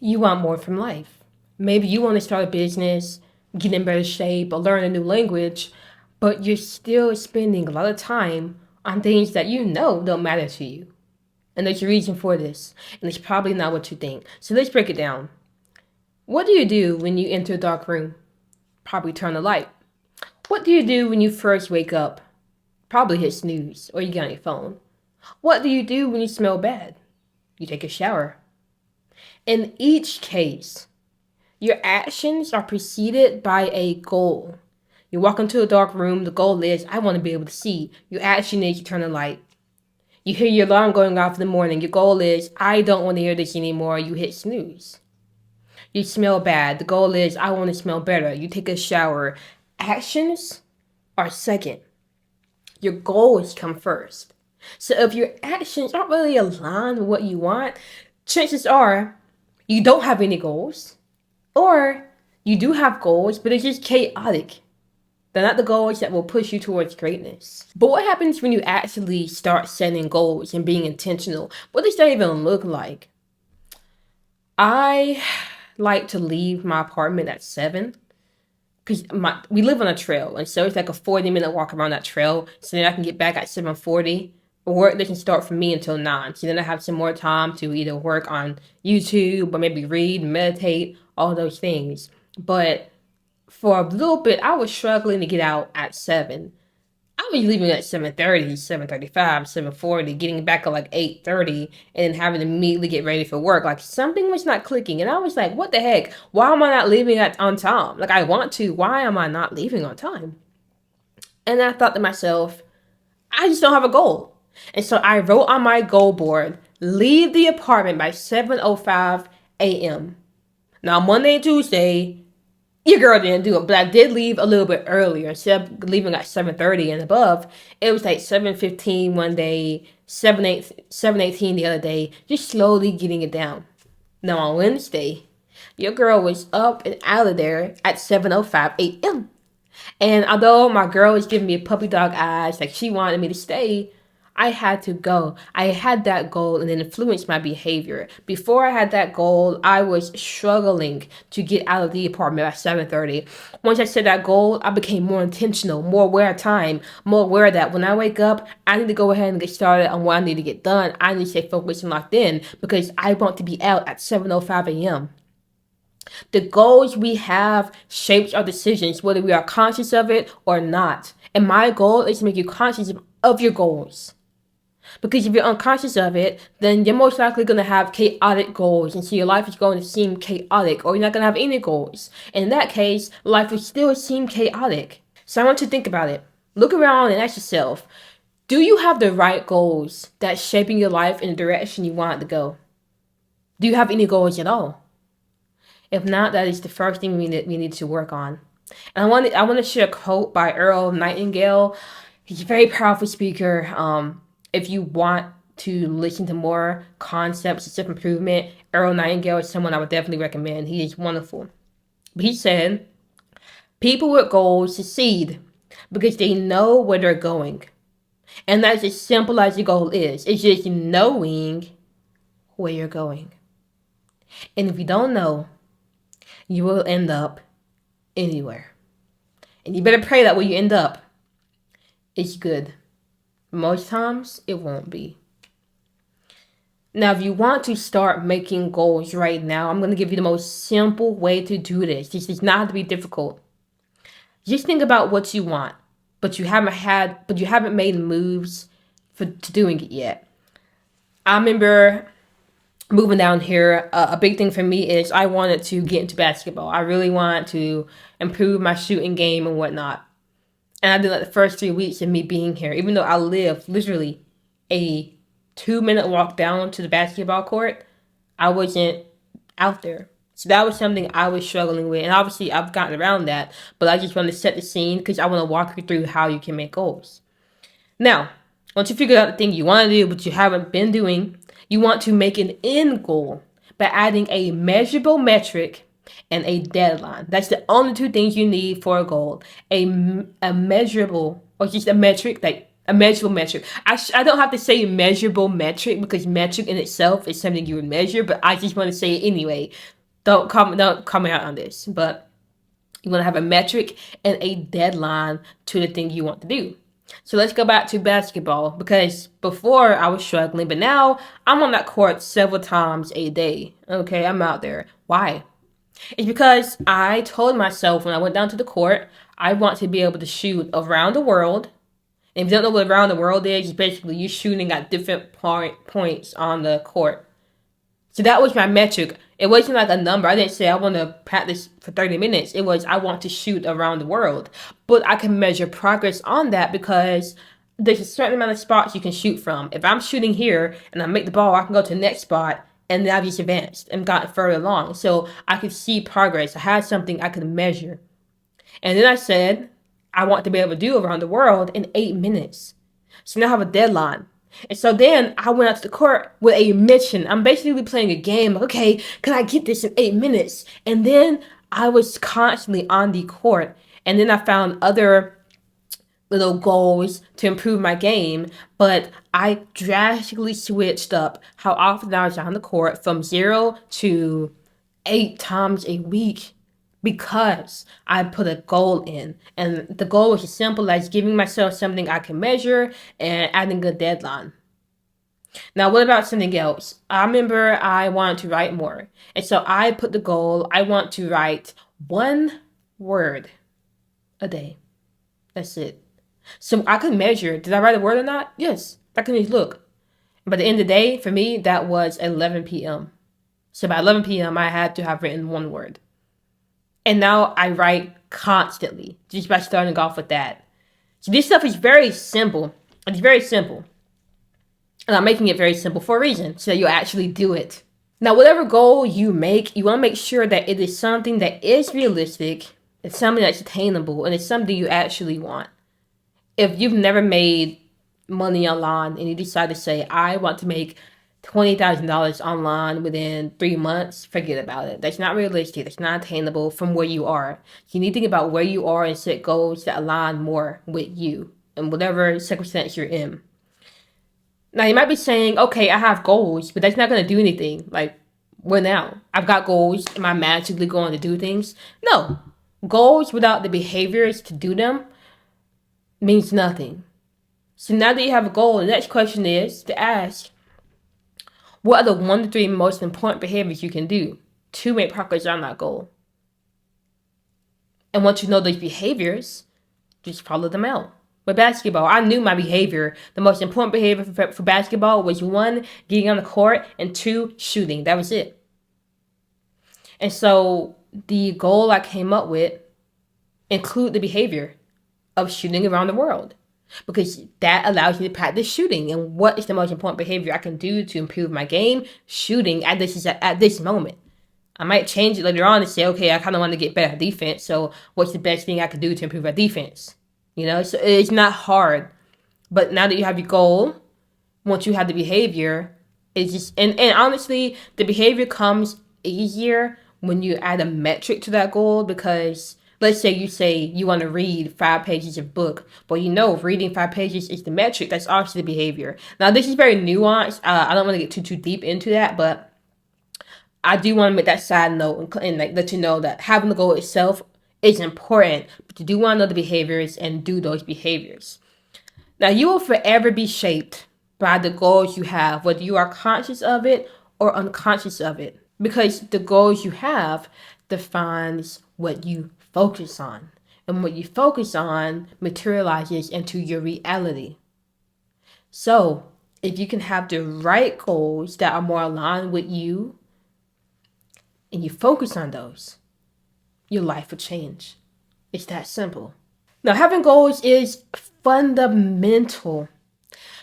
You want more from life. Maybe you want to start a business, get in better shape, or learn a new language, but you're still spending a lot of time on things that you know don't matter to you. And there's a reason for this, and it's probably not what you think. So let's break it down. What do you do when you enter a dark room? Probably turn the light. What do you do when you first wake up? Probably hit snooze or you get on your phone. What do you do when you smell bad? You take a shower. In each case, your actions are preceded by a goal. You walk into a dark room, the goal is, I want to be able to see. Your action is, you turn the light. You hear your alarm going off in the morning, your goal is, I don't want to hear this anymore. You hit snooze. You smell bad, the goal is, I want to smell better. You take a shower. Actions are second. Your goals come first. So if your actions aren't really aligned with what you want, chances are you don't have any goals, or you do have goals, but it's just chaotic. They're not the goals that will push you towards greatness. But what happens when you actually start setting goals and being intentional? What does that even look like? I like to leave my apartment at 7 because we live on a trail, and so it's like a 40-minute walk around that trail. So then I can get back at 7:40. Work doesn't start for me until 9. So then I have some more time to either work on YouTube or maybe read, meditate, all those things. But for a little bit, I was struggling to get out at 7. I was leaving at 7:30, 7:35, 7:40, getting back at like 8:30, and then having to immediately get ready for work. Like something was not clicking. And I was like, what the heck? Why am I not leaving on time? Like I want to. Why am I not leaving on time? And I thought to myself, I just don't have a goal. And so I wrote on my goal board, leave the apartment by 7:05 a.m. Now Monday and Tuesday, your girl didn't do it, but I did leave a little bit earlier. Instead of leaving at 7:30 and above, it was like 7:15 one day, 7:18 the other day, just slowly getting it down. Now on Wednesday, your girl was up and out of there at 7:05 a.m. And although my girl was giving me puppy dog eyes, like she wanted me to stay, I had to go. I had that goal and it influenced my behavior. Before I had that goal, I was struggling to get out of the apartment at 7:30. Once I set that goal, I became more intentional, more aware of time, more aware that when I wake up, I need to go ahead and get started on what I need to get done. I need to stay focused and locked in because I want to be out at 7:05 a.m. The goals we have shapes our decisions, whether we are conscious of it or not. And my goal is to make you conscious of your goals. Because if you're unconscious of it, then you're most likely going to have chaotic goals. And so your life is going to seem chaotic, or you're not going to have any goals. And in that case, life will still seem chaotic. So I want you to think about it. Look around and ask yourself, do you have the right goals that's shaping your life in the direction you want it to go? Do you have any goals at all? If not, that is the first thing we need to work on. And I want to share a quote by Earl Nightingale. He's a very powerful speaker. If you want to listen to more concepts of self-improvement, Earl Nightingale is someone I would definitely recommend. He is wonderful. But he said, people with goals succeed because they know where they're going. And that's as simple as the goal is. It's just knowing where you're going. And if you don't know, you will end up anywhere. And you better pray that where you end up is good. Most times, it won't be. Now, if you want to start making goals right now, I'm going to give you the most simple way to do this. This does not have to be difficult. Just think about what you want, but you haven't made moves to doing it yet. I remember moving down here, a big thing for me is I wanted to get into basketball. I really wanted to improve my shooting game and whatnot. And I did like the first 3 weeks of me being here, even though I live literally a 2-minute walk down to the basketball court, I wasn't out there. So that was something I was struggling with. And obviously I've gotten around that, but I just want to set the scene because I want to walk you through how you can make goals. Now, once you figure out the thing you want to do, but you haven't been doing, you want to make an end goal by adding a measurable metric and a deadline. That's the only two things you need for a goal. A measurable, or just a metric that A measurable metric. I don't have to say measurable metric because metric in itself is something you would measure, but I just want to say it anyway. Don't comment out on this, but you want to have a metric and a deadline to the thing you want to do. So let's go back to basketball because before I was struggling, but now I'm on that court several times a day. Okay, I'm out there. Why? It's because I told myself when I went down to the court, I want to be able to shoot around the world. And if you don't know what around the world is, basically you're shooting at different points on the court. So that was my metric. It wasn't like a number. I didn't say I want to practice for 30 minutes. It was I want to shoot around the world. But I can measure progress on that because there's a certain amount of spots you can shoot from. If I'm shooting here and I make the ball, I can go to the next spot and then I've just advanced and gotten further along. So I could see progress. I had something I could measure. And then I said, I want to be able to do around the world in 8 minutes. So now I have a deadline. And so then I went out to the court with a mission. I'm basically playing a game. Like, okay, can I get this in 8 minutes? And then I was constantly on the court. And then I found other little goals to improve my game. But I drastically switched up how often I was on the court from 0 to 8 times a week because I put a goal in. And the goal was as simple as giving myself something I can measure and adding a deadline. Now, what about something else? I remember I wanted to write more. And so I put the goal, I want to write 1 word a day. That's it. So I could measure, did I write a word or not? Yes, I can just look. But at the end of the day, for me, that was 11 p.m. So by 11 p.m., I had to have written 1 word. And now I write constantly, just by starting off with that. So this stuff is very simple. It's very simple. And I'm making it very simple for a reason, so that you actually do it. Now, whatever goal you make, you want to make sure that it is something that is realistic, it's something that's attainable, and it's something you actually want. If you've never made money online and you decide to say, I want to make $20,000 online within 3 months, forget about it. That's not realistic. That's not attainable from where you are. You need to think about where you are and set goals that align more with you and whatever circumstance you're in. Now, you might be saying, okay, I have goals, but that's not going to do anything. Like, well, now, I've got goals. Am I magically going to do things? No. Goals without the behaviors to do them means nothing. So now that you have a goal, the next question is to ask, what are the 1 to 3 most important behaviors you can do to make progress on that goal? And once you know those behaviors, just follow them out. With basketball, I knew my behavior. The most important behavior for basketball was 1, getting on the court, and 2, shooting. That was it. And so the goal I came up with include the behavior of shooting around the world, because that allows you to practice shooting. And what is the most important behavior I can do to improve my game? Shooting at this moment. I might change it later on and say, okay, I kind of want to get better at defense. So what's the best thing I could do to improve my defense? You know, so it's not hard. But now that you have your goal, once you have the behavior, it's just, and honestly, the behavior comes easier when you add a metric to that goal, because let's say you want to read 5 pages of book, but you know reading 5 pages is the metric. That's also the behavior. Now, this is very nuanced. I don't want to get too deep into that, but I do want to make that side note and like let you know that having the goal itself is important, but you do want to know the behaviors and do those behaviors. Now, you will forever be shaped by the goals you have, whether you are conscious of it or unconscious of it, because the goals you have defines what you focus on, and what you focus on materializes into your reality. So if you can have the right goals that are more aligned with you and you focus on those, your life will change. It's that simple. Now, having goals is fundamental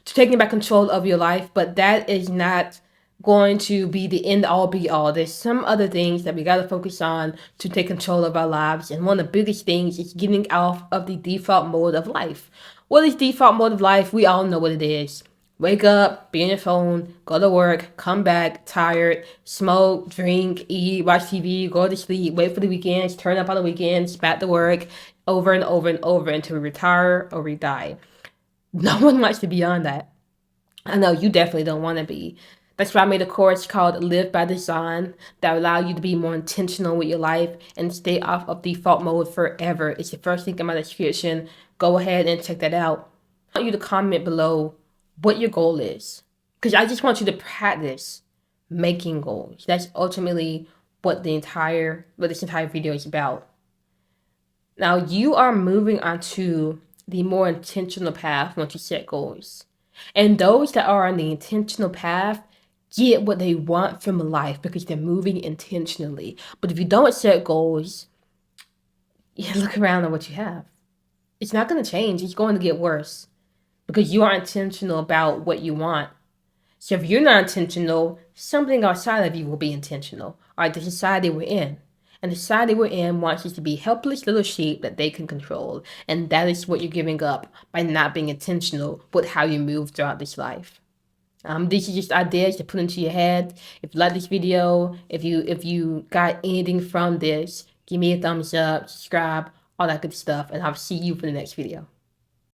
to taking back control of your life, but that is not going to be the end all be all. There's some other things that we got to focus on to take control of our lives. And one of the biggest things is getting out of the default mode of life. What is default mode of life? We all know what it is. Wake up, be on your phone, go to work, come back, tired, smoke, drink, eat, watch TV, go to sleep, wait for the weekends, turn up on the weekends, back to work, over and over and over until we retire or we die. No one wants to be on that. I know you definitely don't want to be. That's why I made a course called Live by Design that allow you to be more intentional with your life and stay off of default mode forever. It's the first link in my description. Go ahead and check that out. I want you to comment below what your goal is. Because I just want you to practice making goals. That's ultimately what this entire video is about. Now you are moving on to the more intentional path once you set goals. And those that are on the intentional path get what they want from life because they're moving intentionally. But if you don't set goals, you look around at what you have. It's not going to change. It's going to get worse because you are intentional about what you want. So if you're not intentional, something outside of you will be intentional. All right, the society we're in. And the society we're in wants us to be helpless little sheep that they can control. And that is what you're giving up by not being intentional with how you move throughout this life. These are just ideas to put into your head. If you like this video, if you got anything from this, give me a thumbs up, subscribe, all that good stuff, and I'll see you for the next video.